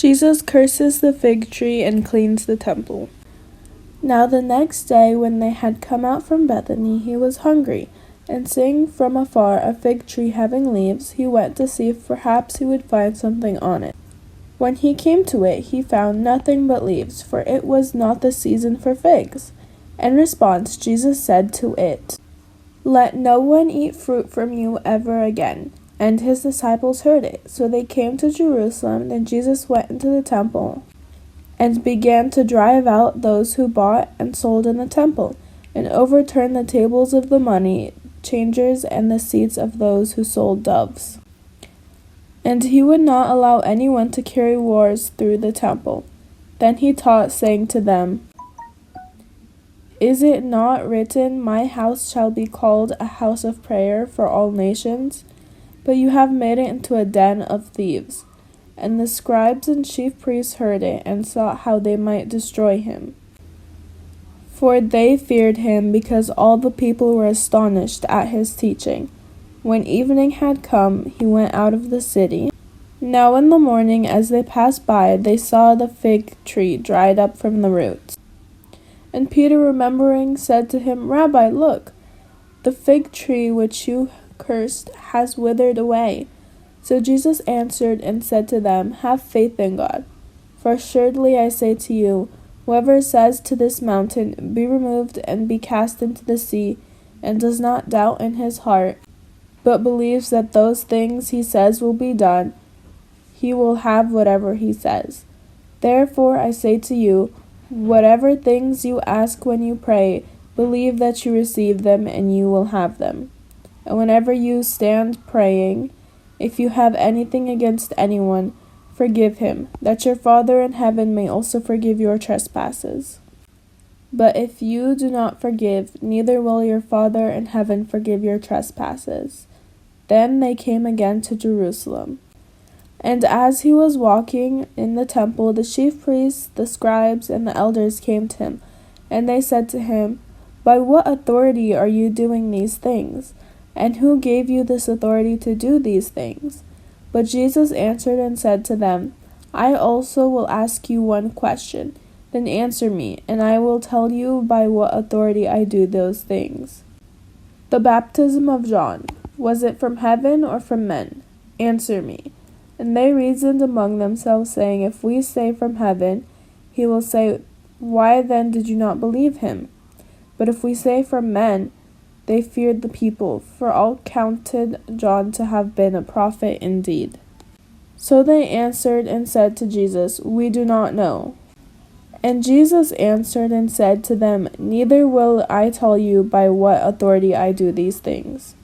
Jesus curses the fig tree and cleans the temple. Now the next day, when they had come out from Bethany, he was hungry, and seeing from afar a fig tree having leaves, he went to see if perhaps he would find something on it. When he came to it, he found nothing but leaves, for it was not the season for figs. In response, Jesus said to it, "Let no one eat fruit from you ever again." And his disciples heard it. So they came to Jerusalem. Then Jesus went into the temple and began to drive out those who bought and sold in the temple, and overturned the tables of the money changers and the seats of those who sold doves. And he would not allow anyone to carry wares through the temple. Then he taught, saying to them, "Is it not written, 'My house shall be called a house of prayer for all nations'? But you have made it into a den of thieves." And the scribes and chief priests heard it, and sought how they might destroy him. For they feared him, because all the people were astonished at his teaching. When evening had come, he went out of the city. Now in the morning, as they passed by, they saw the fig tree dried up from the roots. And Peter, remembering, said to him, "Rabbi, look, the fig tree which you cursed has withered away." So Jesus answered and said to them, "Have faith in God. For assuredly I say to you, whoever says to this mountain, 'Be removed and be cast into the sea,' and does not doubt in his heart, but believes that those things he says will be done, he will have whatever he says. Therefore I say to you, whatever things you ask when you pray, believe that you receive them, and you will have them. And whenever you stand praying, if you have anything against anyone, forgive him, that your Father in heaven may also forgive your trespasses. But if you do not forgive, neither will your Father in heaven forgive your trespasses." Then they came again to Jerusalem. And as he was walking in the temple, the chief priests, the scribes, and the elders came to him, and they said to him, "By what authority are you doing these things? And who gave you this authority to do these things?" But Jesus answered and said to them, "I also will ask you one question, then answer me, and I will tell you by what authority I do those things. The baptism of John, was it from heaven or from men? Answer me." And they reasoned among themselves, saying, "If we say from heaven, he will say, 'Why then did you not believe him?' But if we say from men," they feared the people, for all counted John to have been a prophet indeed. So they answered and said to Jesus, "We do not know." And Jesus answered and said to them, "Neither will I tell you by what authority I do these things.